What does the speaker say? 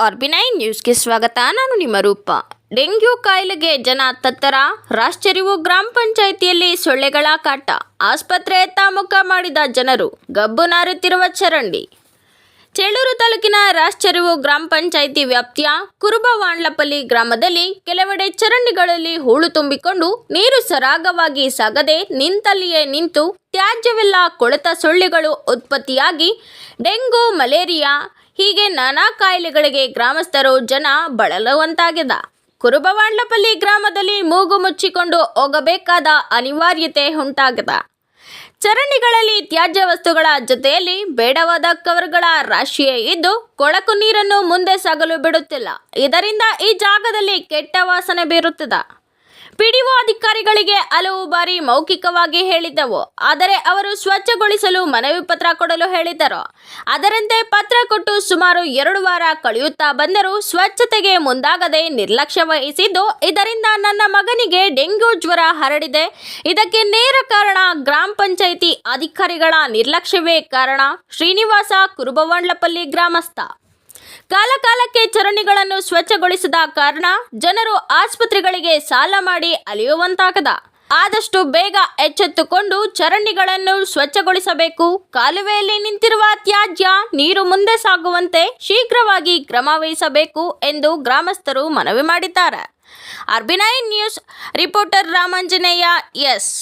ಆರ್ಬಿನೈ ನ್ಯೂಸ್ಗೆ ಸ್ವಾಗತ. ನಾನು ನಿಮ್ಮ ರೂಪ. ಡೆಂಗ್ಯೂ ಕಾಯಿಲೆಗೆ ಜನ ತತ್ತರ. ರಾಷ್ಟ್ರೀಯ ಗ್ರಾಮ ಪಂಚಾಯಿತಿಯಲ್ಲಿ ಸೊಳ್ಳೆಗಳ ಕಾಟ. ಆಸ್ಪತ್ರೆಯತ್ತ ಮುಖ ಮಾಡಿದ ಜನರು. ಗಬ್ಬು ನಾರುತ್ತಿರುವ ಚರಂಡಿ. ಚೇಳೂರು ತಾಲೂಕಿನ ರಾಷ್ಟ್ರೀಯ ಗ್ರಾಮ ಪಂಚಾಯಿತಿ ವ್ಯಾಪ್ತಿಯ ಕುರುಬವಾಂಡ್ಲಪಲ್ಲಿ ಗ್ರಾಮದಲ್ಲಿ ಕೆಲವೆಡೆ ಚರಂಡಿಗಳಲ್ಲಿ ಹೂಳು ತುಂಬಿಕೊಂಡು ನೀರು ಸರಾಗವಾಗಿ ಸಾಗದೆ ನಿಂತಲ್ಲಿಯೇ ನಿಂತು ತ್ಯಾಜ್ಯವೆಲ್ಲ ಕೊಳೆತ ಸೊಳ್ಳೆಗಳು ಉತ್ಪತ್ತಿಯಾಗಿ ಡೆಂಗು, ಮಲೇರಿಯಾ ಹೀಗೆ ನಾನಾ ಕಾಯಿಲೆಗಳಿಗೆ ಗ್ರಾಮಸ್ಥರು ಜನ ಬಳಲುವಂತಾಗಿದೆ. ಕುರುಬವಾಂಡ್ಲಪಲ್ಲಿ ಗ್ರಾಮದಲ್ಲಿ ಮೂಗು ಮುಚ್ಚಿಕೊಂಡು ಹೋಗಬೇಕಾದ ಅನಿವಾರ್ಯತೆ ಉಂಟಾಗಿದೆ. ಚರಂಡಿಗಳಲ್ಲಿ ತ್ಯಾಜ್ಯ ವಸ್ತುಗಳ ಜೊತೆಯಲ್ಲಿ ಬೇಡವಾದ ಕವರ್ಗಳ ರಾಶಿಯೇ ಇದ್ದು ಕೊಳಕು ನೀರನ್ನು ಮುಂದೆ ಸಾಗಲು ಬಿಡುತ್ತಿಲ್ಲ. ಇದರಿಂದ ಈ ಜಾಗದಲ್ಲಿ ಕೆಟ್ಟ ವಾಸನೆ ಬೀರುತ್ತಿದೆ. ಪಿಡಿಒ ಅಧಿಕಾರಿಗಳಿಗೆ ಹಲವು ಬಾರಿ ಮೌಖಿಕವಾಗಿ ಹೇಳಿದ್ದೆವು. ಆದರೆ ಅವರು ಸ್ವಚ್ಛಗೊಳಿಸಲು ಮನವಿ ಪತ್ರ ಕೊಡಲು ಹೇಳಿದ್ದರು. ಅದರಂತೆ ಪತ್ರ ಕೊಟ್ಟು ಸುಮಾರು 2 ವಾರ ಕಳೆಯುತ್ತಾ ಬಂದರೂ ಸ್ವಚ್ಛತೆಗೆ ಮುಂದಾಗದೆ ನಿರ್ಲಕ್ಷ್ಯ ವಹಿಸಿದ್ದು, ಇದರಿಂದ ನನ್ನ ಮಗನಿಗೆ ಡೆಂಗ್ಯೂ ಜ್ವರ ಹರಡಿದೆ. ಇದಕ್ಕೆ ನೇರ ಕಾರಣ ಗ್ರಾಮ ಪಂಚಾಯಿತಿ ಅಧಿಕಾರಿಗಳ ನಿರ್ಲಕ್ಷ್ಯವೇ ಕಾರಣ. ಶ್ರೀನಿವಾಸ, ಕುರುಬವಾಂಡ್ಲಪಲ್ಲಿ ಗ್ರಾಮಸ್ಥ. ಕಾಲಕಾಲಕ್ಕೆ ಚರಂಡಿಗಳನ್ನು ಸ್ವಚ್ಛಗೊಳಿಸದ ಕಾರಣ ಜನರು ಆಸ್ಪತ್ರೆಗಳಿಗೆ ಸಾಲ ಮಾಡಿ ಅಲೆಯುವಂತಾಗದ. ಆದಷ್ಟು ಬೇಗ ಎಚ್ಚೆತ್ತುಕೊಂಡು ಚರಂಡಿಗಳನ್ನು ಸ್ವಚ್ಛಗೊಳಿಸಬೇಕು. ಕಾಲುವೆಯಲ್ಲಿ ನಿಂತಿರುವ ತ್ಯಾಜ್ಯ ನೀರು ಮುಂದೆ ಸಾಗುವಂತೆ ಶೀಘ್ರವಾಗಿ ಕ್ರಮ ವಹಿಸಬೇಕು ಎಂದು ಗ್ರಾಮಸ್ಥರು ಮನವಿ ಮಾಡಿದ್ದಾರೆ. ಆರ್ಬಿನೈ ನ್ಯೂಸ್ ರಿಪೋರ್ಟರ್ ರಾಮಾಂಜನೇಯ ಎಸ್.